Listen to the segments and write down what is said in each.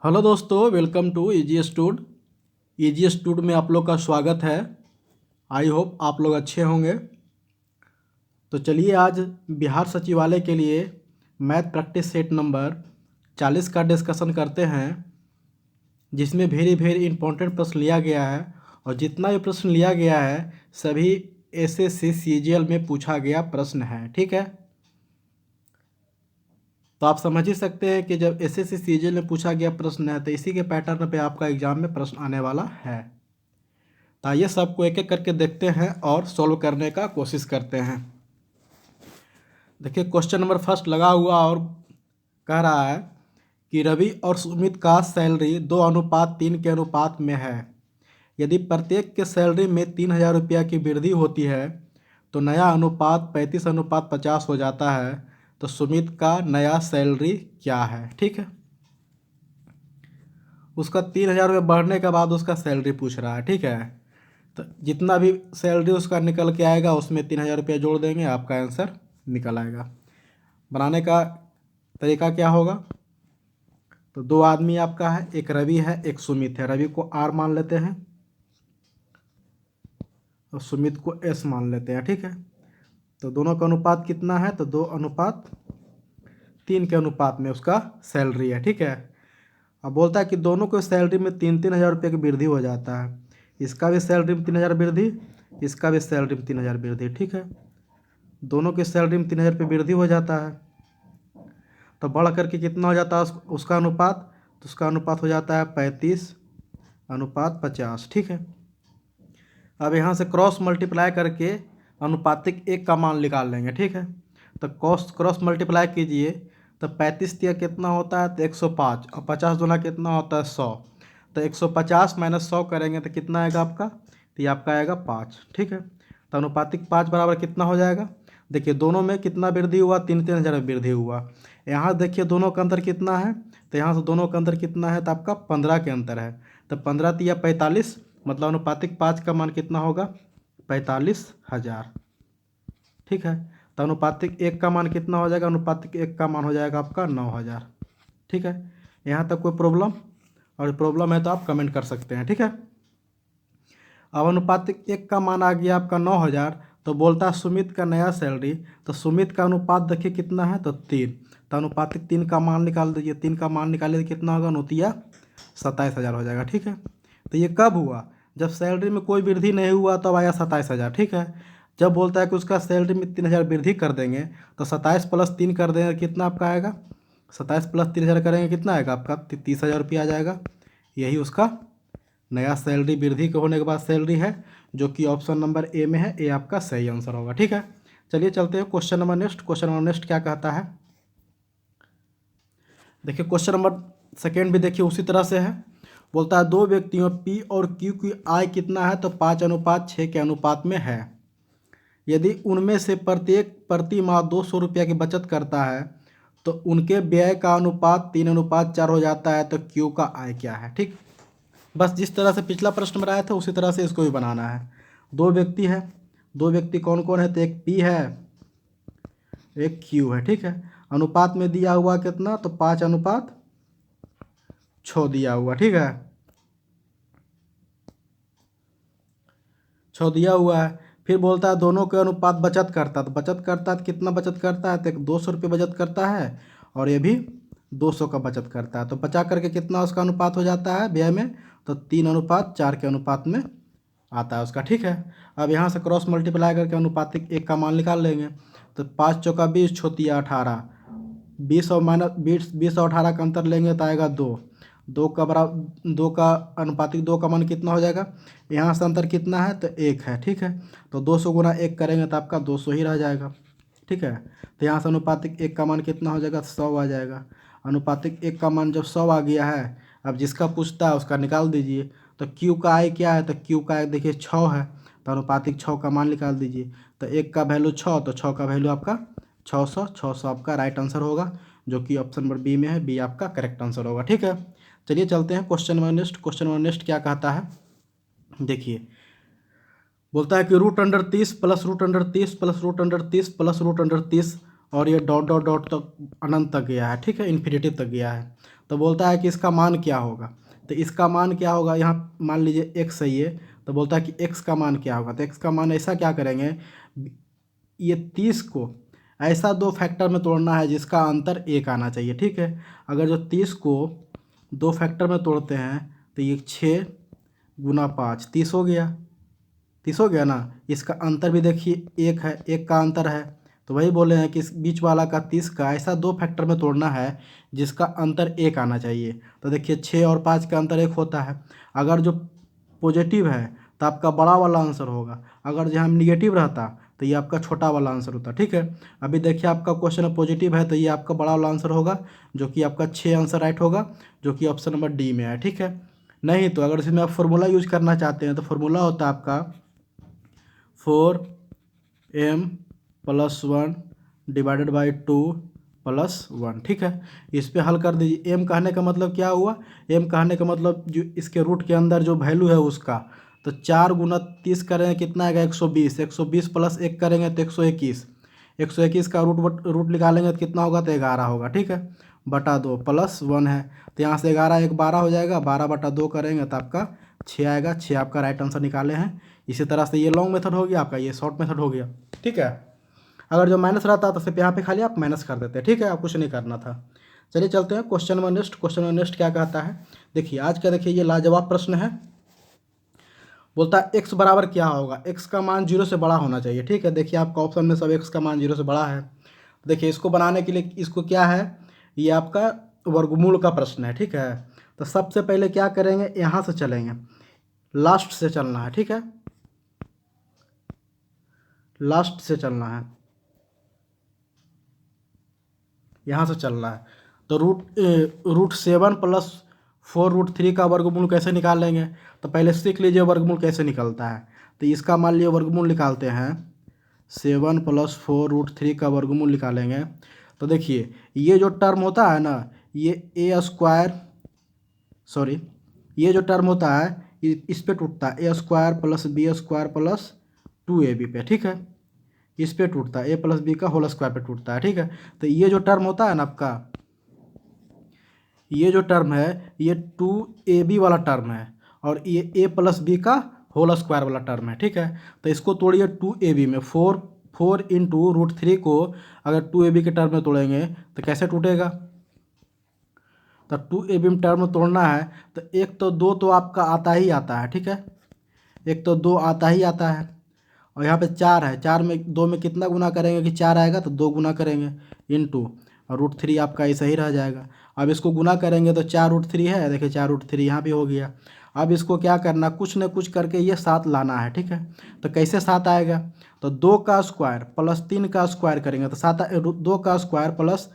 Hello दोस्तों, welcome to easy stud. Easy stud में आप लोग का स्वागत है। आई होप आप लोग अच्छे होंगे। तो चलिए आज बिहार सचिवालय के लिए मैथ प्रैक्टिस सेट नंबर 40 का डिस्कशन करते हैं, जिसमें वेरी वेरी इंपॉर्टेंट प्रश्न लिया गया है। और जितना भी प्रश्न लिया गया है सभी एसएससी सीजीएल में पूछा गया प्रश्न है। ठीक है, तो आप समझ ही सकते हैं कि जब एसएससी सीजीएल में पूछा गया प्रश्न है तो इसी के पैटर्न पे आपका एग्जाम में प्रश्न आने वाला है। तो आइए सबको एक एक करके देखते हैं और सॉल्व करने का कोशिश करते हैं। देखिए क्वेश्चन नंबर फर्स्ट लगा हुआ और कह रहा है कि रवि और सुमित का सैलरी 2:3 के अनुपात में है। यदि प्रत्येक के सैलरी में 3,000 रुपया की वृद्धि होती है तो नया अनुपात 35:50 हो जाता है। तो सुमित का नया सैलरी क्या है। ठीक है, उसका 3,000 रुपये बढ़ने के बाद उसका सैलरी पूछ रहा है। ठीक है, तो जितना भी सैलरी उसका निकल के आएगा उसमें 3,000 रुपया जोड़ देंगे, आपका आंसर निकल आएगा। बनाने का तरीका क्या होगा, तो दो आदमी आपका है, एक रवि है एक सुमित है। रवि को आर मान लेते हैं और सुमित को एस मान लेते हैं। ठीक है, तो दोनों का अनुपात कितना है, तो 2:3 के अनुपात में उसका सैलरी है। ठीक है, अब बोलता है कि दोनों को सैलरी में 3,000 रुपये की वृद्धि हो जाता है। इसका भी सैलरी में 3,000 वृद्धि, इसका भी सैलरी में 3,000 वृद्धि। ठीक है, दोनों की सैलरी में 3,000 रुपये वृद्धि हो जाता है तो बढ़ करके कितना हो जाता है उसका अनुपात, तो उसका अनुपात हो जाता है 35:50। ठीक है, अब यहाँ से क्रॉस मल्टीप्लाई करके अनुपातिक एक का मान निकाल लेंगे। ठीक है, तो क्रॉस मल्टीप्लाई कीजिए तो 35 तिया कितना होता है, तो 105, और 50 दूना कितना होता है 100। तो 150 माइनस 100 करेंगे तो कितना आएगा आपका, तो ये आपका आएगा 5। ठीक है, तो अनुपातिक 5 बराबर कितना हो जाएगा, देखिए दोनों में कितना वृद्धि हुआ, 3,000 वृद्धि हुआ। यहाँ देखिए दोनों का अंतर कितना है, तो यहाँ से दोनों का अंतर कितना है, तो आपका 15 के अंतर है। तो 15 तिया 45, मतलब अनुपातिक 5 का मान कितना होगा, 45,000। ठीक है, तो अनुपातिक 1 का मान कितना हो जाएगा, अनुपातिक 1 का मान हो जाएगा आपका 9,000। ठीक है, यहाँ तक कोई प्रॉब्लम, और प्रॉब्लम है तो आप कमेंट कर सकते हैं। ठीक है, अब अनुपातिक 1 का मान आ गया आपका 9,000, तो बोलता है सुमित का नया सैलरी। तो सुमित का अनुपात देखिए कितना है, तो 3। तो अनुपातिक 3 का मान निकाल दीजिए, 3 का मान निकालिए तो कितना होगा, 27,000 हो जाएगा। ठीक है, तो ये कब हुआ, जब सैलरी में कोई वृद्धि नहीं हुआ तब आया 27,000। ठीक है, जब बोलता है कि उसका सैलरी में 3,000 वृद्धि कर देंगे तो 27 + 3 कर देंगे कितना आपका आएगा, 27 + 3,000 करेंगे कितना आएगा आपका, 30,000 रुपया आ जाएगा। यही उसका नया सैलरी वृद्धि के होने के बाद सैलरी है, जो कि ऑप्शन नंबर ए में है। ए आपका सही आंसर होगा। ठीक है, चलिए चलते हैं question number next. Question number next क्या कहता है, देखिए क्वेश्चन नंबर सेकेंड भी देखिए उसी तरह से है। बोलता है दो व्यक्तियों पी और क्यू की आय कितना है, तो 5:6 के अनुपात में है। यदि उनमें से प्रत्येक प्रति माह 200 रुपया की बचत करता है तो उनके व्यय का अनुपात 3:4 हो जाता है। तो क्यू का आय क्या है। ठीक, बस जिस तरह से पिछला प्रश्न बनाया था उसी तरह से इसको भी बनाना है। दो व्यक्ति है, दो व्यक्ति कौन कौन है, तो एक पी है एक क्यू है। ठीक है, अनुपात में दिया हुआ कितना, तो 5:6 दिया हुआ। ठीक है, 6 दिया हुआ है। फिर बोलता है दोनों के अनुपात बचत करता है, तो बचत करता है तो कितना बचत करता है, तो 200 रुपये बचत करता है और ये भी 200 का बचत करता है। तो बचा करके कितना उसका अनुपात हो जाता है व्यय में, तो 3:4 के अनुपात में आता है उसका। ठीक है, अब यहाँ से क्रॉस मल्टीप्लाई करके अनुपातिक 1 का मान निकाल लेंगे। तो 5 चौका 20, छोतिया 18, 20 और माइनस 20 और 18 का अंतर लेंगे तो आएगा 2। 2 का बराबर 2 का अनुपातिक 2 का मान कितना हो जाएगा, यहाँ से अंतर कितना है, तो 1 है। ठीक है, तो 200 गुना 1 करेंगे तो आपका 200 ही रह जाएगा। ठीक है, तो यहाँ से अनुपातिक 1 का मान कितना हो जाएगा, 100 आ जाएगा। अनुपातिक 1 का मान जब 100 आ गया है, अब जिसका पूछता है उसका निकाल दीजिए। तो क्यू का आय क्या है, तो क्यू का आय देखिए 6 है, तो अनुपातिक 6 का मान निकाल दीजिए। तो 1 का वैल्यू 6, तो 6 का वैल्यू आपका 600 आपका राइट आंसर होगा, जो कि ऑप्शन नंबर बी में है। बी आपका करेक्ट आंसर होगा। ठीक है, चलिए चलते हैं question number next. Question number next क्या कहता है, देखिए बोलता है कि √30 + √30 + √30 + √30 और ये डॉट डॉट डॉट तक अनंत तक गया है, ठीक है, इन्फिनिटी तक गया है। तो बोलता है कि इसका मान क्या होगा। तो इसका मान क्या होगा, यहाँ मान लीजिए x सही है, तो बोलता है कि x का मान क्या होगा। तो x का मान ऐसा क्या करेंगे, ये 30 को ऐसा दो फैक्टर में तोड़ना है जिसका अंतर 1 आना चाहिए, ठीक है। अगर जो 30 को दो फैक्टर में तोड़ते हैं तो ये 6 गुना 5 30 हो गया, 30 हो गया ना। इसका अंतर भी देखिए 1 है, 1 का अंतर है। तो वही बोले हैं कि इस बीच वाला का 30 का ऐसा दो फैक्टर में तोड़ना है जिसका अंतर 1 आना चाहिए। तो देखिए 6 और 5 का अंतर 1 होता है। अगर जो पॉजिटिव है तो आपका बड़ा वाला आंसर होगा, अगर जहाँ निगेटिव रहता तो ये आपका छोटा वाला आंसर होता, ठीक है। अभी देखिए आपका क्वेश्चन पॉजिटिव है तो ये आपका बड़ा वाला आंसर होगा, जो कि आपका 6 आंसर राइट होगा, जो कि ऑप्शन नंबर डी में है, ठीक है। नहीं तो अगर इसमें आप फॉर्मूला यूज करना चाहते हैं तो फॉर्मूला होता है आपका 4m+1 डिवाइडेड बाई 2+1, ठीक है। इस पे हल कर दीजिए। m कहने का मतलब क्या हुआ, m कहने का मतलब जो इसके रूट के अंदर जो वैल्यू है उसका, तो 4 गुना 30 करेंगे कितना आएगा 120, 120 प्लस 1 करेंगे तो 121, 121 का रूट निकालेंगे तो कितना होगा, तो 11 होगा, ठीक है, बटा 2 +1 है। तो यहाँ से 11 1 12 हो जाएगा, 12/2 करेंगे तो आपका 6 आएगा। 6 आपका राइट आंसर निकाले हैं। इसी तरह से ये लॉन्ग मेथड हो गया आपका, ये शॉर्ट मेथड हो गया, ठीक है। अगर जो माइनस रहता तो सिर्फ यहाँ पे खाली आप माइनस कर देते, ठीक है, आप कुछ नहीं करना था। चलिए चलते हैं question number next. Question number next क्या कहता है, देखिए आज का देखिए ये लाजवाब प्रश्न है। बोलता है एक्स बराबर क्या होगा, एक्स का मान 0 से बड़ा होना चाहिए, ठीक है। देखिए आपका ऑप्शन में सब एक्स का मान 0 से बड़ा है। देखिए इसको बनाने के लिए इसको क्या है, ये आपका वर्गमूल का प्रश्न है, ठीक है। तो सबसे पहले क्या करेंगे, यहाँ से चलेंगे, लास्ट से चलना है, ठीक है, लास्ट से चलना है, यहाँ से चलना है। तो √7+4√3 का वर्गमूल कैसे निकाल लेंगे, तो पहले सीख लीजिए वर्गमूल कैसे निकलता है। तो इसका मान लीजिए वर्गमूल निकालते हैं, 7+4√3 का वर्गमूल निकालेंगे। तो देखिए ये जो टर्म होता है ना, ये जो टर्म होता है इस पे टूटता है, a² + b² + 2ab पे, ठीक है, इस पे टूटता है, a+b का होल स्क्वायर पे टूटता है, ठीक है। तो ये जो टर्म होता है ना आपका, ये जो टर्म है ये 2ab वाला टर्म है, और ये a+b का होल स्क्वायर वाला टर्म है, ठीक है। तो इसको तोड़िए 2ab में, 4 इंटू √3 को अगर 2ab के टर्म में तोड़ेंगे तो कैसे टूटेगा। तो 2ab में टर्म में तोड़ना है तो एक तो 2 तो आपका आता ही आता है, ठीक है, एक तो 2 आता ही आता है, और यहाँ पे 4 है, 4 में 2 में कितना गुना करेंगे कि 4 आएगा, तो 2 गुना करेंगे इंटू, और √3 आपका ऐसा ही रह जाएगा। अब इसको गुना करेंगे तो 4√3 है, देखिए 4√3 यहाँ भी हो गया। अब इसको क्या करना, कुछ न कुछ करके ये 7 लाना है, ठीक है। तो कैसे 7 आएगा, तो 2 का स्क्वायर प्लस 3 का स्क्वायर करेंगे तो 7, 2 का स्क्वायर प्लस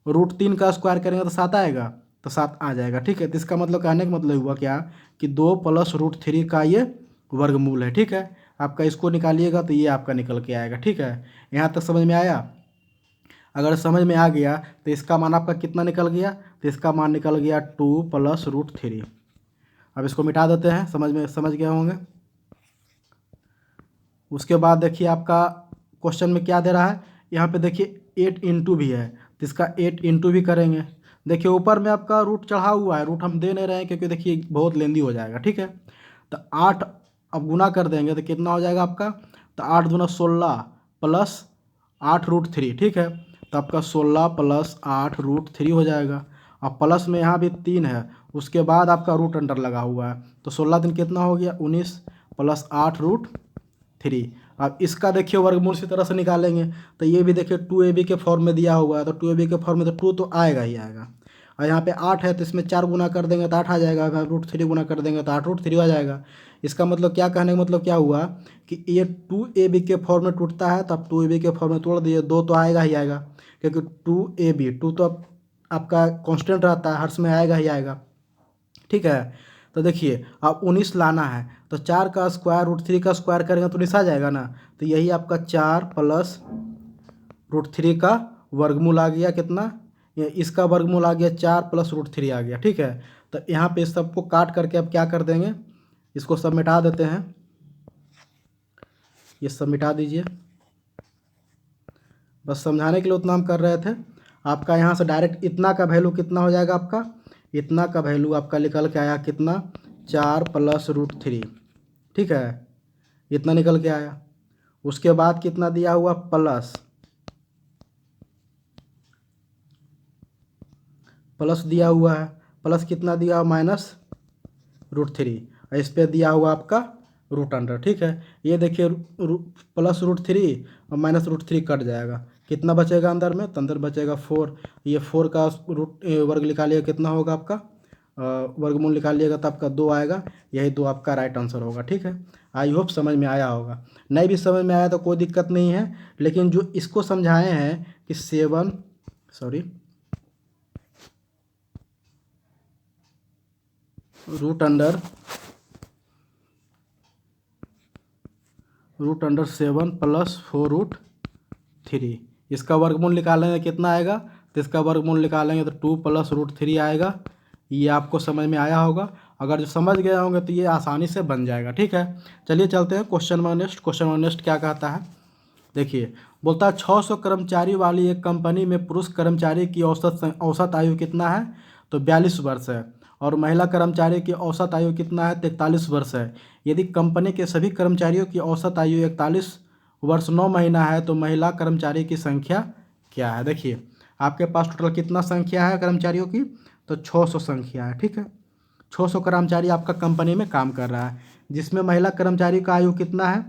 √3 का स्क्वायर करेंगे तो 7 आएगा, तो 7 आ जाएगा, ठीक है। तो इसका मतलब कहने का मतलब हुआ क्या, कि 2 + √3 का ये वर्गमूल है, ठीक है। आपका इसको निकालिएगा तो ये आपका निकल के आएगा, ठीक है। यहाँ तक समझ में आया। अगर समझ में आ गया तो इसका मान आपका कितना निकल गया, तो इसका मान निकल गया 2 + √3। अब इसको मिटा देते हैं, समझ गए होंगे। उसके बाद देखिए आपका क्वेश्चन में क्या दे रहा है, यहाँ पे देखिए 8 इंटू भी है, तो इसका 8 इंटू भी करेंगे। देखिए ऊपर में आपका रूट चढ़ा हुआ है, रूट हम दे नहीं रहे हैं क्योंकि देखिए बहुत लेंदी हो जाएगा, ठीक है। तो 8 अब गुना कर देंगे तो कितना हो जाएगा आपका, तो 8 दूना 16 प्लस 8√3, ठीक है। तो आपका 16 + 8√3 हो जाएगा। अब प्लस में यहाँ भी 3 है, उसके बाद आपका रूट अंडर लगा हुआ है, तो 16 दिन कितना हो गया 19 + 8√3। अब इसका देखिए वर्गमूल इसी तरह से निकालेंगे, तो ये भी देखिए 2ab के फॉर्म में दिया हुआ है, तो 2ab के फॉर्म में तो 2 तो आएगा ही आएगा। और यहाँ पे 8 है तो इसमें 4 गुना कर देंगे तो 8 आ जाएगा, अगर √3 गुना कर देंगे तो 8√3 आ जाएगा। इसका मतलब क्या, कहने का मतलब क्या हुआ कि ये 2ab के फॉर्म में टूटता है, तो आप 2ab के फॉर्म में तोड़ दिए, 2 तो आएगा ही आएगा, क्योंकि 2 तो आपका कांस्टेंट रहता है, हर्ष में आएगा ही आएगा, ठीक है। तो देखिए अब 19 लाना है, तो 4 का स्क्वायर √3 का स्क्वायर करेंगे तो 19 आ जाएगा ना। तो यही आपका 4 + √3 का वर्गमूल आ गया, कितना, इसका वर्गमूल आ गया 4 + √3 आ गया, ठीक है। तो यहाँ पे सबको काट करके अब क्या कर देंगे, इसको सब मिटा देते हैं, ये सब मिटा दीजिए। बस समझाने के लिए उतना हम कर रहे थे। आपका यहाँ से डायरेक्ट इतना का वैल्यू कितना हो जाएगा, आपका इतना का वैल्यू आपका निकल के आया कितना, 4 + √3। ठीक है, इतना निकल के आया। उसके बाद कितना दिया हुआ, प्लस दिया हुआ है, प्लस कितना दिया हुआ, -√3। और इस पे दिया हुआ आपका √अंडर। ठीक है, ये देखिए +√3 और -√3 कट जाएगा, कितना बचेगा अंदर में, तो अंदर बचेगा 4। ये 4 का रूट वर्ग निकालिएगा कितना होगा आपका, वर्गमूल निकालिएगा तो आपका 2 आएगा। यही 2 आपका राइट आंसर होगा। ठीक है, आई होप समझ में आया होगा। नहीं भी समझ में आया तो कोई दिक्कत नहीं है, लेकिन जो इसको समझाए हैं कि √7 + 4√3, इसका वर्गमूल निकालेंगे कितना आएगा, तो इसका वर्गमूल निकालेंगे तो 2 + √3 आएगा। ये आपको समझ में आया होगा। अगर जो समझ गए होंगे तो ये आसानी से बन जाएगा। ठीक है, चलिए चलते हैं question number next. Question number next क्या कहता है, देखिए बोलता है 600 कर्मचारी वाली एक कंपनी में पुरुष कर्मचारी की औसत आयु कितना है, तो 42 वर्ष है। और महिला कर्मचारी की औसत आयु कितना है, 43 वर्ष है। यदि कंपनी के सभी कर्मचारियों की औसत आयु 41 वर्ष 9 महीना है तो महिला कर्मचारी की संख्या क्या है। देखिए आपके पास टोटल कितना संख्या है कर्मचारियों की, तो 600 संख्या है। ठीक है, 600 कर्मचारी आपका कंपनी में काम कर रहा है, जिसमें महिला कर्मचारी का आयु कितना है,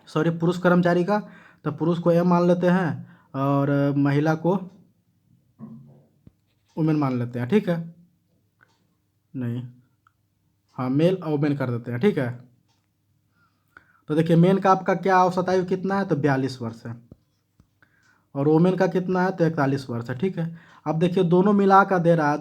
पुरुष कर्मचारी का, तो पुरुष को एम मान लेते हैं और महिला को वुमेन मान लेते हैं। ठीक है, नहीं, हाँ मेल और वुमेन कर देते हैं। ठीक है, तो देखिए मेन का आपका क्या औसत आयु कितना है, तो 42 वर्ष है, और वुमेन का कितना है, तो 41 वर्ष है। ठीक है, अब देखिए दोनों मिला कर दे रहा है,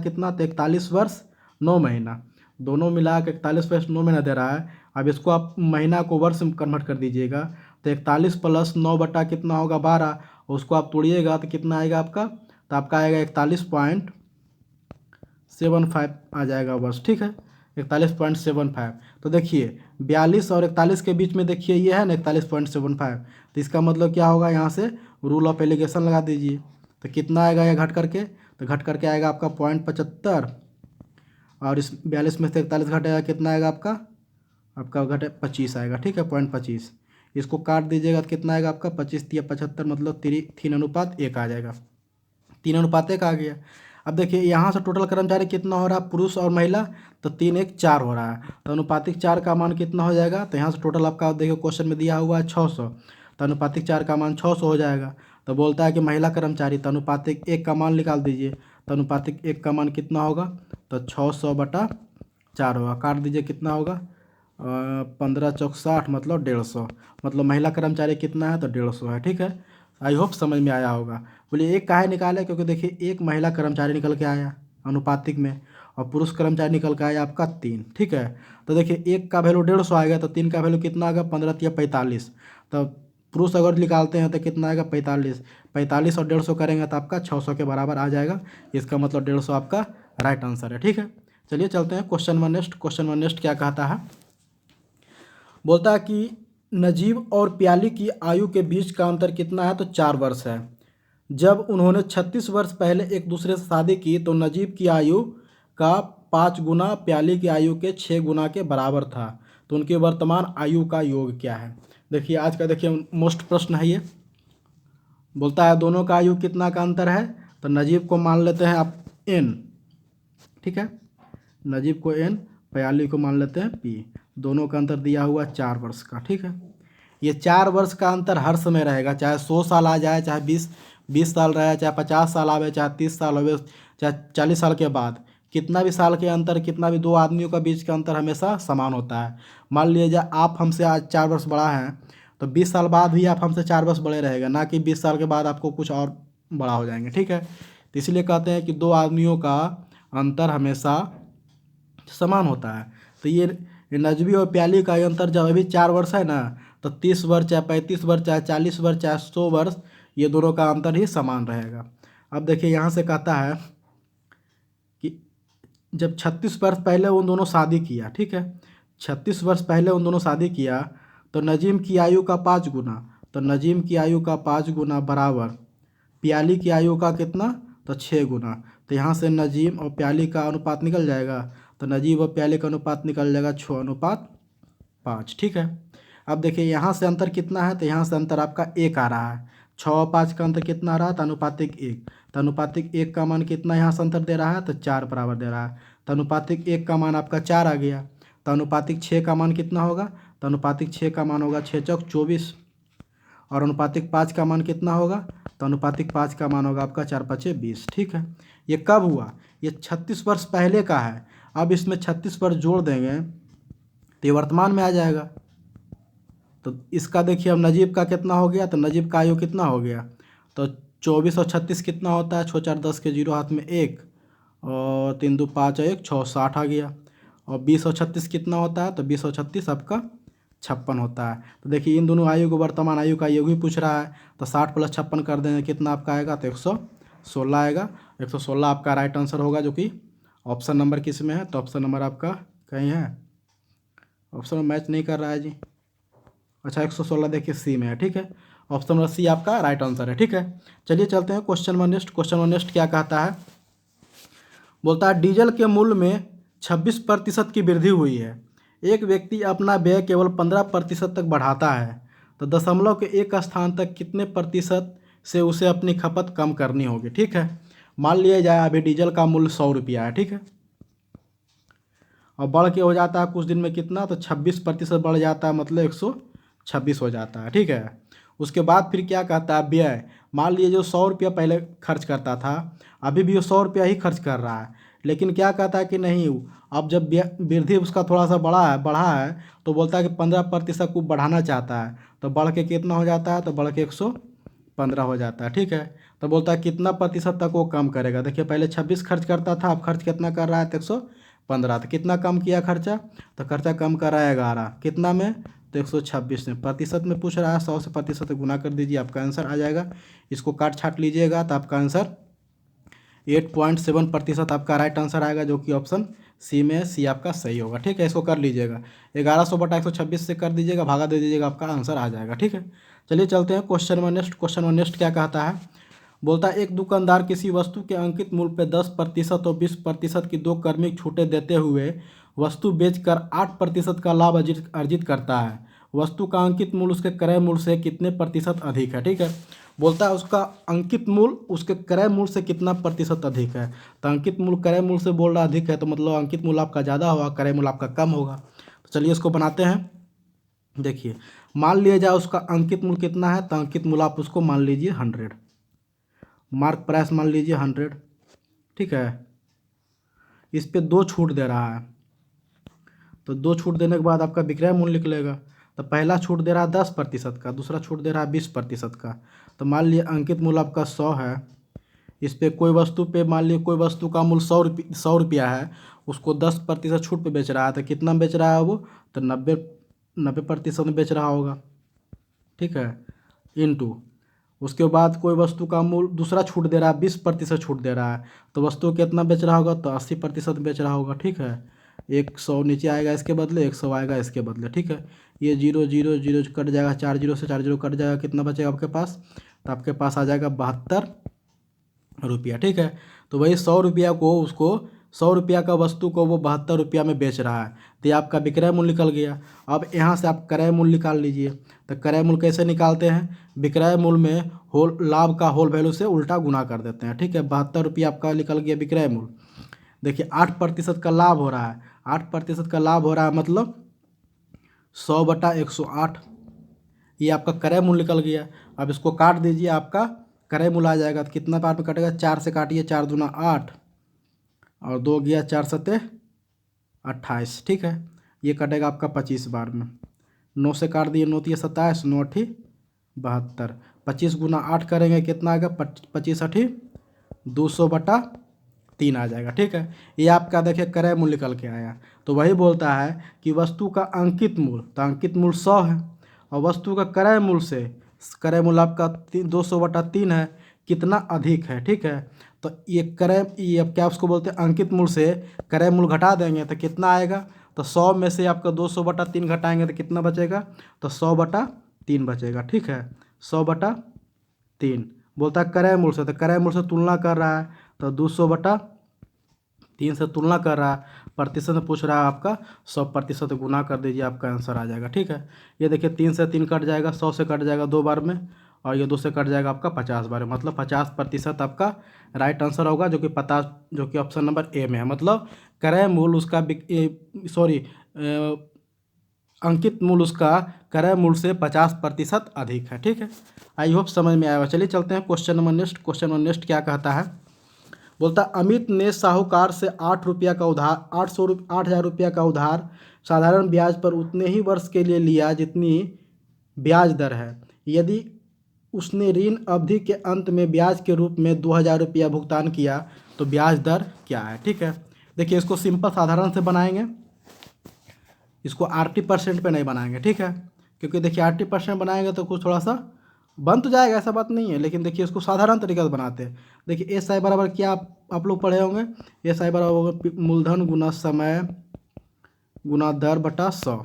कितना, तो 41 वर्ष 9 महीना, दोनों मिला के 41 वर्ष 9 महीना दे रहा है। अब इसको आप महीना को वर्ष में कन्वर्ट कर दीजिएगा, तो 41 + 9 बटा कितना होगा, 12, उसको आप तोड़िएगा तो कितना आएगा आपका, तो आपका आएगा 41.75 आ जाएगा वर्ष। ठीक है, 41.75। तो देखिए 42 और 41 के बीच में देखिए ये है ना 41.75, तो इसका मतलब क्या होगा, यहाँ से रूल ऑफ एलिगेशन लगा दीजिए, तो कितना आएगा ये घट करके, तो घट करके आएगा आपका 0.75, और इस 42 में से 41 घटेगा कितना आएगा आपका घटे 25 आएगा। ठीक है, 0.25, इसको काट दीजिएगा तो कितना आएगा आपका 25 × 75, मतलब 3:1 आ जाएगा, 3:1 आ गया। अब देखिए यहाँ से टोटल कर्मचारी कितना हो रहा है, पुरुष और महिला, तो 3 1 4 हो रहा है, तो अनुपातिक 4 का मान कितना हो जाएगा, तो यहाँ से टोटल आपका देखिए क्वेश्चन में दिया हुआ है 600, तो अनुपातिक 4 का मान 600 हो जाएगा। तो बोलता है कि महिला कर्मचारी, तो अनुपातिक 1 का मान निकाल दीजिए, तो अनुपातिक 1 का मान कितना होगा, तो 600/4 होगा, काट दीजिए कितना होगा, 15 चौक 60, मतलब 150, मतलब महिला कर्मचारी कितना है, तो 150 है। ठीक है, आई होप समझ में आया होगा। बोलिए एक काहे निकाले, क्योंकि देखिए एक महिला कर्मचारी निकल के आया अनुपातिक में, और पुरुष कर्मचारी निकल के आया आपका 3। ठीक है, तो देखिए एक का वैल्यू 150 आएगा, तो 3 का वैल्यू कितना आएगा, 15 × 45, तो पुरुष अगर निकालते हैं तो कितना आएगा, 45 और 150 करेंगे तो आपका 600 के बराबर आ जाएगा। इसका मतलब 150 आपका राइट आंसर है। ठीक है, चलिए चलते हैं question number next. Question number next क्या कहता है, बोलता है कि नजीब और प्याली की आयु के बीच का अंतर कितना है, तो 4 वर्ष है। जब उन्होंने 36 वर्ष पहले एक दूसरे से शादी की तो नजीब की आयु का 5 गुना प्याली की आयु के 6 गुना के बराबर था, तो उनकी वर्तमान आयु का योग क्या है। देखिए आज का देखिए मोस्ट प्रश्न है ये। बोलता है दोनों का आयु कितना का अंतर है, तो नजीब को मान लेते हैं आप n। ठीक है, नजीब को n, प्याली को मान लेते हैं p। दोनों का अंतर दिया हुआ 4 वर्ष का। ठीक है, ये 4 वर्ष का अंतर हर समय रहेगा, चाहे 100 साल आ जाए, चाहे 20 साल रहे, चाहे 50 साल आवे, चाहे 30 साल आवे, चाहे 40 साल के बाद, कितना भी साल के अंतर, कितना भी दो आदमियों का बीच का अंतर हमेशा समान होता है। मान लीजिए आप हमसे आज 4 वर्ष बड़ा हैं, तो 20 साल बाद भी आप हमसे 4 वर्ष बड़े रहेगा, ना कि 20 साल के बाद आपको कुछ और बड़ा हो जाएंगे। ठीक है, तो इसीलिए कहते हैं कि दो आदमियों का अंतर हमेशा समान होता है। तो ये नजबी और प्याली का अंतर जब अभी 4 वर्ष है ना, तो 30 वर्ष, चाहे 35 वर्ष, चाहे 40 वर्ष, चाहे 100 वर्ष, ये दोनों का अंतर ही समान रहेगा। अब देखिए यहाँ से कहता है कि जब 36 वर्ष पहले उन दोनों शादी किया, ठीक है, 36 वर्ष पहले उन दोनों शादी किया, तो नजीम की आयु का 5 गुना, तो नजीम की आयु का 5 गुना बराबर प्याली की आयु का कितना, तो 6 गुना। तो यहाँ से नजीम और प्याली का अनुपात निकल जाएगा, तो नजीम और प्याली का अनुपात निकल जाएगा 6:5। ठीक है। अब देखिए यहाँ से अंतर कितना है, तो यहाँ से अंतर आपका 1 आ रहा है। 6 और 5 का अंतर कितना आ रहा है, तो अनुपातिक 1। तो अनुपातिक 1 का मान कितना यहाँ से अंतर दे रहा है, तो 4 बराबर दे रहा है। तो अनुपातिक 1 का मान आपका 4 आ गया। तो अनुपातिक 6 का मान कितना होगा, तो अनुपातिक 6 का मान होगा 6 चौक 24। और अनुपातिक 5 का मान कितना होगा, तो अनुपातिक 5 का मान होगा आपका 4 5 20। ठीक है। ये कब हुआ, ये 36 वर्ष पहले का है। अब इसमें 36 वर्ष जोड़ देंगे तो ये वर्तमान में आ जाएगा। तो इसका देखिए अब नजीब का कितना हो गया, तो नजीब का आयु कितना हो गया, तो 24 और 36 कितना होता है, 6 4 10 के 0 हाथ में 1 और 3 2 5 और 1 6 60 आ गया। और 20 और 36 कितना होता है, तो 20 और 36 आपका 56 होता है। तो देखिए इन दोनों आयु को वर्तमान आयु का योग भी पूछ रहा है, तो 60 + 56 कर देंगे कितना आपका आएगा, तो 116 आएगा। 116 आपका राइट आंसर होगा, जो कि ऑप्शन नंबर किस में है, तो ऑप्शन नंबर आपका कहीं है, ऑप्शन में मैच नहीं कर रहा है जी। अच्छा 116 देखिए सी में है। ठीक है, ऑप्शन नंबर सी आपका राइट आंसर है। ठीक है, चलिए चलते हैं question number next. Question number next क्या कहता है, बोलता है डीजल के मूल्य में 26% की वृद्धि हुई है। एक व्यक्ति अपना व्यय केवल 15% तक बढ़ाता है, तो दशमलव के एक स्थान तक कितने प्रतिशत से उसे अपनी खपत कम करनी होगी। ठीक है, मान लिया जाए अभी डीजल का मूल्य 100 रुपया है। ठीक है, और बढ़ के हो जाता है कुछ दिन में कितना, तो 26% बढ़ जाता है, मतलब 126 हो जाता है। ठीक है, उसके बाद फिर क्या कहता है, व्यय। मान लीजिए जो 100 रुपया पहले खर्च करता था, अभी भी वो 100 रुपया ही खर्च कर रहा है, लेकिन क्या कहता है कि नहीं, अब जब वृद्धि उसका थोड़ा सा बढ़ा है तो बोलता है कि 15% को बढ़ाना चाहता है, तो बढ़ के कितना हो जाता है, तो बढ़ के 115 हो जाता है। ठीक है, तो बोलता है कितना प्रतिशत तक वो कम करेगा। देखिए पहले 26 खर्च करता था, अब खर्च कितना कर रहा है, तो 115। तो कितना कम किया खर्चा, तो खर्चा कम कर रहा है 11, कितना में, तो 126 में। प्रतिशत में पूछ रहा है, 100 से प्रतिशत गुना कर दीजिए, आपका आंसर आ जाएगा। इसको काट छाट लीजिएगा तो आपका आंसर 8.7% आपका राइट आंसर आएगा, जो कि ऑप्शन सी में, सी आपका सही होगा। ठीक है, इसको कर लीजिएगा, 1100/126 से कर दीजिएगा, भागा दे दीजिएगा, आपका आंसर आ जाएगा। ठीक है, चलिए चलते हैं question number next. Question number next क्या कहता है, बोलता है एक दुकानदार किसी वस्तु के अंकित मूल्य पर 10% और 20% की दो क्रमिक छूटें देते हुए वस्तु बेचकर 8% का लाभ अर्जित करता है। वस्तु का अंकित मूल्य उसके क्रय मूल्य से कितने प्रतिशत अधिक है। ठीक है, बोलता है उसका अंकित मूल्य उसके क्रय मूल्य से कितना प्रतिशत अधिक है। तो अंकित मूल्य क्रय मूल्य से बोल रहा अधिक है, तो मतलब अंकित मूल्य आपका ज़्यादा होगा, क्रय मूल्य आपका कम होगा। तो चलिए इसको बनाते हैं। देखिए मान लिया जाए उसका अंकित मूल्य कितना है, तो अंकित मूल्य आप उसको मान लीजिए 100, मार्क प्राइस मान लीजिए 100। ठीक है, इस पे 2 छूट दे रहा है, तो 2 छूट देने के बाद आपका विक्रय मूल्य निकलेगा। तो पहला छूट दे रहा है 10% का, दूसरा छूट दे रहा है 20% का। तो मान लीजिए अंकित मूल्य आपका 100 है, इस पे कोई वस्तु पे मान लीजिए कोई वस्तु का मूल्य 100 रुपया है, उसको 10% छूट पे बेच रहा है, तो कितना बेच रहा है वो, तो 90% में बेच रहा होगा। ठीक है, इनटू उसके बाद कोई वस्तु का मूल्य दूसरा छूट दे रहा है, 20% छूट दे रहा है, तो वस्तु कितना बेच रहा होगा, तो 80% बेच रहा होगा। ठीक है, 100 नीचे आएगा इसके बदले, 100 आएगा इसके बदले। ठीक है, ये 0 0 0 कट जाएगा, 4 0 से 4 0 कट जाएगा, कितना बचेगा आपके पास, तो आपके पास आ जाएगा 72 रुपया। ठीक है, तो वही 100 रुपया को उसको 100 रुपया का वस्तु को वो 72 रुपया में बेच रहा है, तो ये आपका विक्रय मूल्य निकल गया। अब यहाँ से आप क्रय मूल्य निकाल लीजिए। तो क्रय मूल्य कैसे निकालते हैं, विक्रय मूल्य में होल लाभ का होल वैल्यू से उल्टा गुना कर देते हैं। ठीक है, 72 रुपया आपका निकल गया विक्रय मूल्य। देखिए 8% का लाभ हो रहा है, 8% का लाभ हो रहा है, मतलब 100/108, ये आपका क्रय मूल्य निकल गया। अब इसको काट दीजिए, आपका क्रय मूल्य आ जाएगा। तो कितना बार में कटेगा, 4 से काटिए, 4 दूना 8 और 2 गया 4 सत्ते 28। ठीक है, ये कटेगा आपका 25 बार में। 9 से काट दिए, 9 तिया 27, 9 8 72, 25 गुना 8 करेंगे कितना आएगा, 25 8 200/3 आ जाएगा। ठीक है, ये आपका देखिए क्रय मूल्य निकल के आया। तो वही बोलता है कि वस्तु का अंकित मूल्य, तो अंकित मूल्य 100 है, और वस्तु का क्रय मूल्य से क्रय मूल्य आपका 200/3 है, कितना अधिक है। ठीक है, तो ये अब क्या उसको बोलते हैं, अंकित मूल्य से क्रय मूल्य घटा देंगे तो कितना आएगा, तो 100 में से आपका 200/3 घटाएंगे तो कितना बचेगा, तो 100/3 3 बचेगा, ठीक है। 100/3 बोलता है क्रय मूल्य से, तो क्रय मूल्य से तुलना कर रहा है, तो 200/3 से तुलना कर रहा है। प्रतिशत में पूछ रहा है आपका, 100% गुना कर दीजिए, आपका आंसर आ जाएगा, ठीक है। ये देखिए 3 से 3 कट जाएगा, 100 से कट जाएगा 2 बार में, और ये 2 से कट जाएगा आपका 50 बार में, मतलब 50% आपका राइट आंसर होगा, जो कि ऑप्शन नंबर ए में है। मतलब क्रय मूल्य उसका अंकित मूल्य उसका क्रय मूल्य से 50% अधिक है, ठीक है। आई होप समझ में आया होगा। चलिए चलते हैं question number next. Question number next क्या कहता है, बोलता अमित ने साहूकार से 8 रुपया का उधार 8,000 रुपया का उधार साधारण ब्याज पर उतने ही वर्ष के लिए लिया जितनी ब्याज दर है। यदि उसने ऋण अवधि के अंत में ब्याज के रूप में 2,000 रुपया भुगतान किया तो ब्याज दर क्या है, ठीक है। देखिए इसको सिंपल साधारण से बनाएंगे, इसको 80% पे नहीं बनाएंगे, ठीक है। क्योंकि देखिए 80% बनाएंगे तो कुछ थोड़ा सा बन तो जाएगा, ऐसा बात नहीं है, लेकिन देखिए इसको साधारण तरीके से बनाते हैं। देखिए एस आई बराबर क्या आप लोग पढ़े होंगे, एस आई बराबर होगा मूलधन गुना समय गुना दर बटा 100,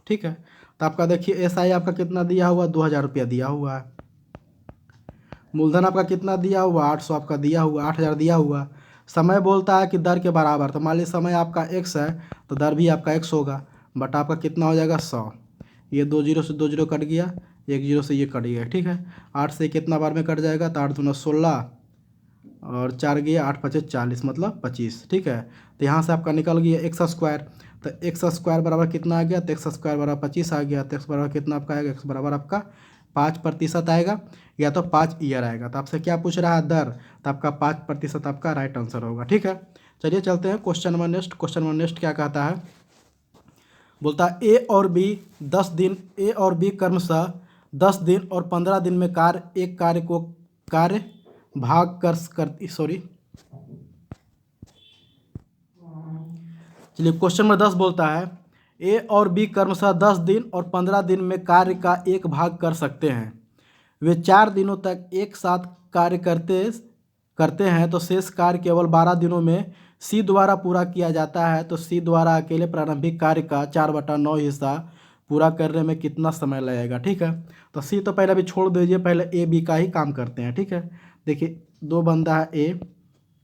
ठीक है। तो आपका देखिए एस आई आपका कितना दिया हुआ, 2,000 रुपया दिया हुआ है। मूलधन आपका कितना दिया हुआ, 800 आपका दिया हुआ, 8,000 दिया हुआ। समय बोलता है कि दर के बराबर, तो मान लीजिए समय आपका x है तो दर भी आपका x होगा, बटा आपका कितना हो जाएगा 100। ये 2 जीरो से 2 जीरो कट गया, 1 जीरो से ये कट गया, ठीक है। 8 से कितना बार में कट जाएगा, तो 8 दूना 16 और 4 गया 8 पचे 40, मतलब 25, ठीक है। तो यहाँ से आपका निकल गया एक्स स्क्वायर, तो एक्स स्क्वायर बराबर कितना आ गया, तो एक्स स्क्वायर बराबर 25 आ गया। तो एक्स बराबर कितना आपका आएगा, एक्स बराबर आपका 5% आएगा, या तो 5 ईयर आएगा। तो आपसे क्या पूछ रहा है, दर, तो आपका 5% आपका राइट आंसर होगा, ठीक है। चलिए चलते हैं question number next. Question number next क्या कहता है, बोलता है ए और बी क्रमशः 10 दिन और 15 दिन में एक कार्य भाग कर सॉरी चलिए क्वेश्चन नंबर 10 बोलता है ए और बी क्रमशः 10 दिन और 15 दिन में कार्य का एक भाग कर सकते हैं। वे 4 दिनों तक एक साथ कार्य करते हैं तो शेष कार्य केवल 12 दिनों में सी द्वारा पूरा किया जाता है। तो सी द्वारा अकेले प्रारंभिक कार्य का 4/9 हिस्सा पूरा करने में कितना समय लगेगा, ठीक है। तो सी तो पहले अभी छोड़ दीजिए, पहले ए बी का ही काम करते हैं, ठीक है। देखिए 2 बंदा है, ए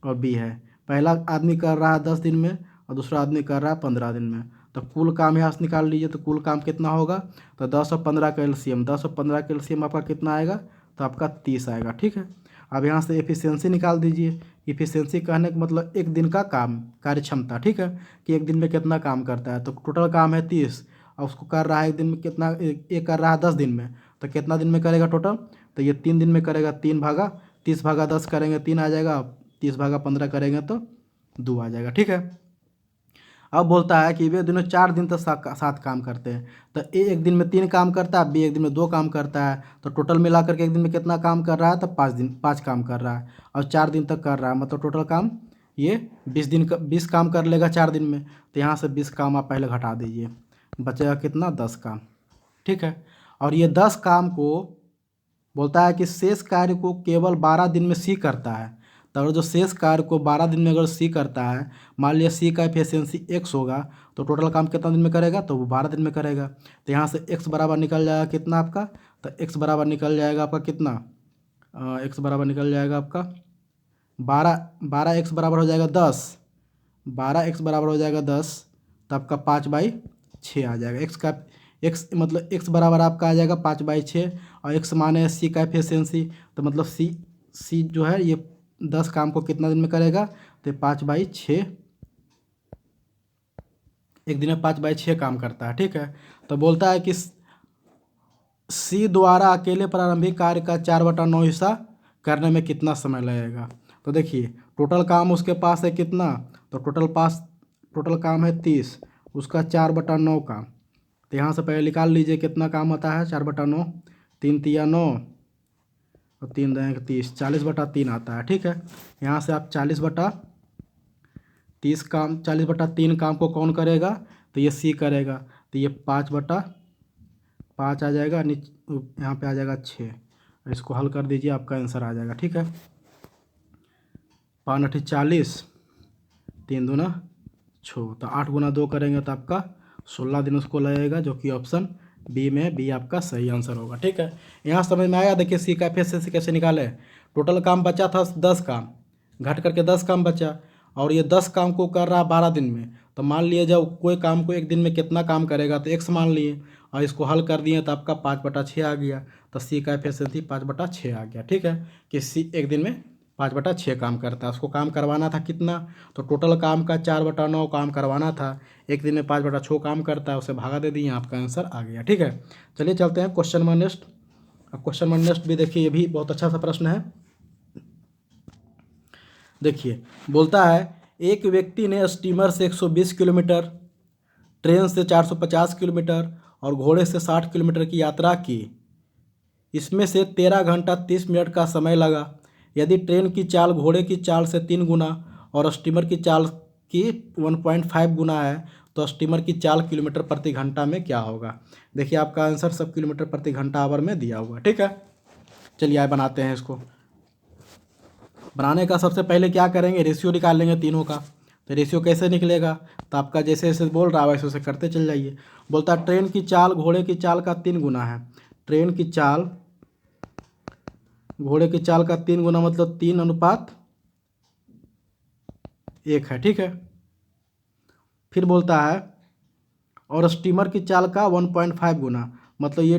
और बी है। पहला आदमी कर रहा है 10 दिन में और दूसरा आदमी कर रहा है 15 दिन में। तो कुल काम यहाँ से निकाल लीजिए, तो कुल काम कितना होगा, तो 10 और 15 का एलसीएम, 10 और 15 का एलसीएम आपका कितना आएगा, तो आपका 30 आएगा, ठीक है। अब यहाँ से एफिशिएंसी निकाल दीजिए। एफिशिएंसी कहने का मतलब एक दिन का काम, कार्य क्षमता, ठीक है, कि एक दिन में कितना काम करता है। तो टोटल काम है 30 और उसको कर रहा है एक दिन में कितना, एक कर रहा है 10 दिन में, तो कितना दिन में करेगा टोटल, तो ये 3 दिन में करेगा। 30/10 करेंगे 3 आ जाएगा, 30/15 करेंगे तो 2 आ जाएगा, ठीक है। अब बोलता है कि वे दोनों 4 दिन तक साथ काम करते हैं। तो ए एक दिन में 3 काम करता है, बी एक दिन में 2 काम करता है, तो टोटल मिलाकर के एक दिन में कितना काम कर रहा है, तो 5 काम कर रहा है और 4 दिन तक कर रहा है, मतलब टोटल काम ये 20 काम कर लेगा 4 दिन में। तो यहाँ से 20 काम आप पहले घटा दीजिए, बचेगा कितना, 10 काम, ठीक है। और ये 10 काम को बोलता है कि शेष कार्य को केवल 12 दिन में सी करता है। तो अगर जो शेष कार्य को 12 दिन में अगर सी करता है, मान लिया सी का एफिशिएंसी एक्स होगा, तो टोटल काम कितना दिन में करेगा, तो वो 12 दिन में करेगा। तो यहाँ से एक्स बराबर निकल जाएगा कितना आपका, तो एक्स बराबर निकल जाएगा आपका कितना, एक्स बराबर निकल जाएगा आपका 12 एक्स बराबर हो जाएगा 10, 12 एक्स बराबर हो जाएगा 10, तो आपका 5/6 आ जाएगा। एक्स मतलब एक्स बराबर आपका आ जाएगा 5/6, और एक्स माने सी का एफिशिएंसी, तो मतलब सी जो है ये 10 काम को कितना दिन में करेगा, तो 5/6, एक दिन में 5/6 काम करता है, ठीक है। तो बोलता है कि सी द्वारा अकेले प्रारंभिक कार्य का 4/9 हिस्सा करने में कितना समय लगेगा। तो देखिए टोटल काम उसके पास है कितना, तो टोटल काम है 30, उसका 4/9 काम। तो यहाँ से पहले निकाल लीजिए कितना काम होता है, 4/9, 3 तिया 9 और 3 देंगे 30, 40/3 आता है, ठीक है। यहाँ से आप 40/3 काम को कौन करेगा, तो ये सी करेगा, तो ये 5/5 आ जाएगा, यहाँ पे आ जाएगा 6। इसको हल कर दीजिए, आपका आंसर आ जाएगा, ठीक है। 5 × 40, 3 दूना 6, तो 8 × 2 करेंगे तो आपका 16 दिन उसको लगेगा, जो कि ऑप्शन बी में बी आपका सही आंसर होगा। ठीक है, यहाँ समझ में आया। देखिए सी का एफिशिएंसी कैसे निकाले। टोटल काम बचा था 10 काम, घट करके 10 काम बचा, और ये 10 काम को कर रहा 12 दिन में। तो मान लिए जब कोई काम को एक दिन में कितना काम करेगा, तो x मान लिए और इसको हल कर दिए तो आपका 5/6 आ गया। तो सी का एफिशिएंसी 5/6 आ गया। ठीक है, कि सी एक दिन में 5/6 काम करता है। उसको काम करवाना था कितना, तो टोटल काम का 4/9 काम करवाना था, एक दिन में 5/6 काम करता है, उसे भागा दे दिए, आपका आंसर आ गया। ठीक है, चलिए चलते हैं क्वेश्चन नंबर नेक्स्ट। अब क्वेश्चन नंबर नेक्स्ट भी देखिए, ये भी बहुत अच्छा सा प्रश्न है। देखिए बोलता है एक व्यक्ति ने स्टीमर से 120 किलोमीटर, ट्रेन से 450 किलोमीटर और घोड़े से 60 किलोमीटर की यात्रा की। इसमें से 13 घंटा 30 मिनट का समय लगा। यदि ट्रेन की चाल घोड़े की चाल से 3 गुना और स्टीमर की चाल की 1.5 गुना है, तो स्टीमर की चाल किलोमीटर प्रति घंटा में क्या होगा। देखिए आपका आंसर सब किलोमीटर प्रति घंटा आवर में दिया हुआ। ठीक है, चलिए आए बनाते हैं इसको। बनाने का सबसे पहले क्या करेंगे, रेशियो निकाल लेंगे तीनों का। तो रेशियो कैसे निकलेगा, तो आपका जैसे जैसे बोल रहा है वैसे वैसे करते चल जाइए। बोलता है ट्रेन की चाल घोड़े की चाल का 3 गुना है। ट्रेन की चाल घोड़े की चाल का 3 गुना मतलब 3:1 है। ठीक है, फिर बोलता है और स्टीमर की चाल का 1.5 गुना, मतलब ये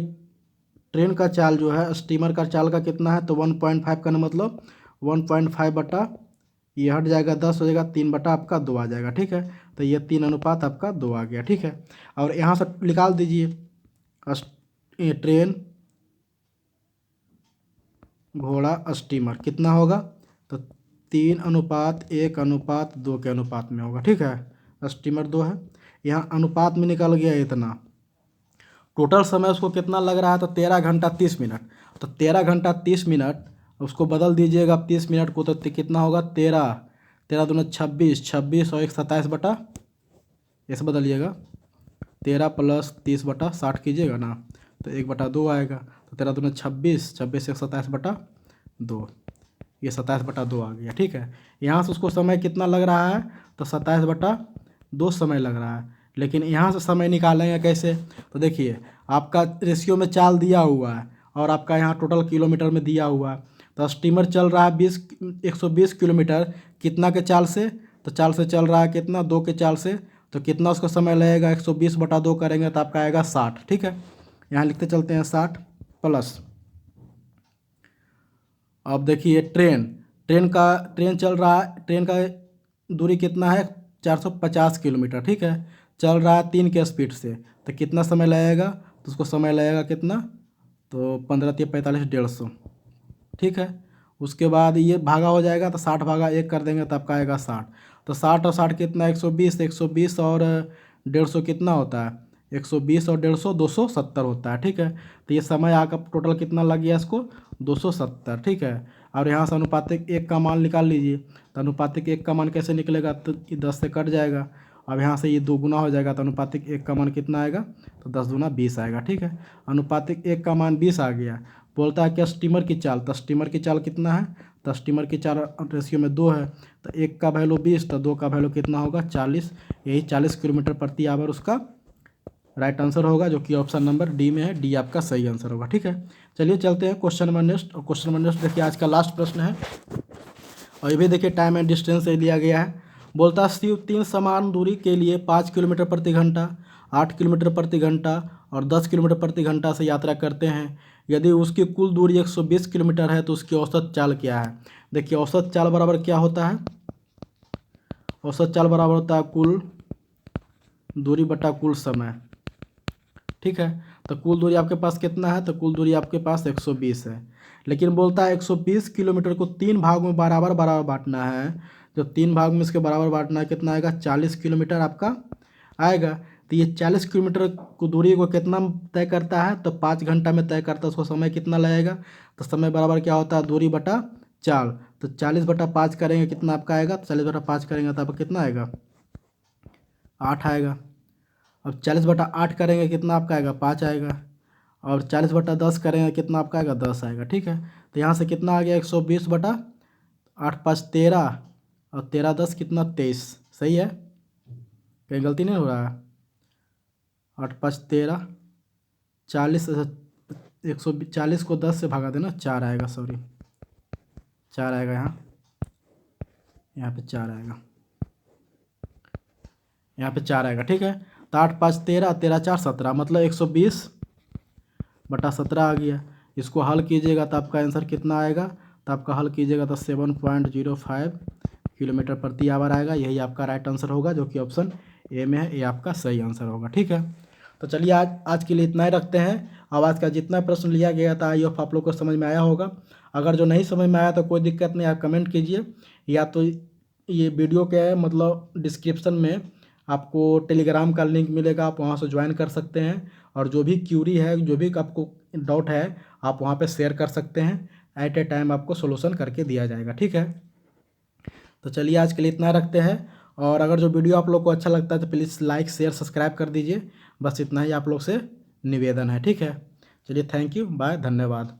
ट्रेन का चाल जो है स्टीमर का चाल का कितना है, तो 1.5 का मतलब 1.5 बटा ये हट जाएगा 10 हो जाएगा, 3 बटा आपका 2 आ जाएगा। ठीक है, तो ये 3 आपका 2 आ गया। ठीक है, और यहाँ से निकाल दीजिए ये ट्रेन घोड़ा स्टीमर कितना होगा, तो 3:1:2 के अनुपात में होगा। ठीक है, स्टीमर 2 है, यहाँ अनुपात में निकल गया इतना। टोटल समय उसको कितना लग रहा है, तो 13 घंटा 30 मिनट। तो 13 घंटा 30 मिनट उसको बदल दीजिएगा 30 मिनट को, तो कितना होगा 13, 13×2 26, 26 और 1 27 ऐसे बदलिएगा, 13 + 30/60 कीजिएगा ना, तो 1/2 आएगा। तो 13×2 26, 26 1 27/2, ये 27/2 आ गया। ठीक है, यहाँ से उसको समय कितना लग रहा है, तो 27/2 समय लग रहा है। लेकिन यहाँ से समय निकालेंगे कैसे, तो देखिए आपका रेशियो में चाल दिया हुआ है और आपका यहाँ टोटल किलोमीटर में दिया हुआ है। तो स्टीमर चल रहा है 120 किलोमीटर कितना के चाल से, तो चाल से चल रहा है कितना 2 के चाल से, तो कितना उसका समय लगेगा 120/2 करेंगे तो आपका आएगा 60। ठीक है, यहाँ लिखते चलते हैं 60 प्लस। अब देखिए ट्रेन चल रहा है, ट्रेन का दूरी कितना है 450 किलोमीटर। ठीक है, चल रहा है 3 के स्पीड से, तो कितना समय लगेगा, तो उसको समय लगेगा कितना, तो 15×3 = 45, 150। ठीक है, उसके बाद ये भागा हो जाएगा तो 60/1 कर देंगे तो आपका आएगा 60। तो 60 और 60 कितना 120, 120 और 150 कितना होता है, 120 और 150 270 होता है। ठीक है, तो ये समय आपका टोटल कितना लग गया इसको 270। ठीक है, और यहाँ से अनुपातिक 1 का मान निकाल लीजिए। तो अनुपातिक 1 का मान कैसे निकलेगा, तो ये 10 से कट जाएगा। अब यहाँ से ये 2 गुना हो जाएगा, तो अनुपातिक 1 का मान कितना आएगा, तो 10×2 = 20 आएगा। ठीक है, अनुपातिक 1 का मान 20 आ गया। बोलता है कि स्टीमर की चाल, तो स्टीमर की चाल कितना है, तो स्टीमर की चाल रेशियो में 2 है, तो 1 का वैल्यू 20, तो 2 का वैल्यू कितना होगा 40। यही 40 किलोमीटर प्रति आवर उसका राइट आंसर होगा, जो कि ऑप्शन नंबर डी में है। डी आपका सही आंसर होगा। ठीक है, चलिए चलते हैं क्वेश्चन नंबर नेक्स्ट। और क्वेश्चन नंबर नेक्स्ट देखिए आज का लास्ट प्रश्न है, और ये भी देखिए टाइम एंड डिस्टेंस से लिया गया है। बोलता है शिव 3 समान दूरी के लिए 5 किलोमीटर प्रति घंटा, 8 किलोमीटर प्रति घंटा और 10 किलोमीटर प्रति घंटा से यात्रा करते हैं। यदि उसकी कुल दूरी 120 किलोमीटर है, तो उसकी औसत चाल क्या है। देखिए औसत चाल बराबर क्या होता है, औसत चाल बराबर होता है कुल दूरी बटा कुल समय। ठीक है, तो कुल दूरी आपके पास कितना है, तो कुल दूरी आपके पास 120 है। लेकिन बोलता है 120 किलोमीटर को 3 भागों में बराबर बराबर बांटना है। जो 3 भाग में इसके बराबर बांटना है, कितना आएगा 40 किलोमीटर आपका आएगा। तो ये 40 किलोमीटर को दूरी को कितना तय करता है, तो 5 घंटा में तय करता है। उसको समय कितना लगेगा, तो समय बराबर क्या होता है दूरी बटा चाल। तो 40/5 करेंगे कितना आपका आएगा, तो 40/5 करेंगे तो आपका कितना आएगा 8 आएगा। अब 40/8 करेंगे कितना आपका आएगा 5 आएगा। और 40/10 करेंगे कितना आपका आएगा 10 आएगा। ठीक है, तो यहाँ से कितना आ गया 120/8 + 5 = 13 और 13×10 कितना 23। सही है, कहीं गलती नहीं हो रहा है। 8 + 5 = 13 40 140 को 10 से भगा देना, 4 आएगा, सॉरी 4 आएगा यहाँ पे 4 आएगा, यहाँ पे 4 आएगा। ठीक है, तो 8 5 13, 13 4 17, मतलब 120/17 आ गया। इसको हल कीजिएगा तो आपका आंसर कितना आएगा, तो आपका हल कीजिएगा तो 7.05 किलोमीटर प्रति आवर आएगा। यही आपका राइट आंसर होगा, जो कि ऑप्शन ए में है, ये आपका सही आंसर होगा। ठीक है, तो चलिए आज के लिए इतना ही रखते हैं। अब आज का जितना प्रश्न लिया गया था, आई होप आप लोग को समझ में आया होगा। अगर जो नहीं समझ में आया तो कोई दिक्कत नहीं, आप कमेंट कीजिए, या तो ये वीडियो के मतलब डिस्क्रिप्शन में आपको टेलीग्राम का लिंक मिलेगा, आप वहाँ से ज्वाइन कर सकते हैं। और जो भी क्यूरी है, जो भी आपको डाउट है, आप वहाँ पे शेयर कर सकते हैं। एट ए टाइम आपको सोल्यूशन करके दिया जाएगा। ठीक है, तो चलिए आज के लिए इतना रखते हैं। और अगर जो वीडियो आप लोग को अच्छा लगता है तो प्लीज़ लाइक शेयर सब्सक्राइब कर दीजिए। बस इतना ही आप लोग से निवेदन है। ठीक है, चलिए, थैंक यू, बाय, धन्यवाद।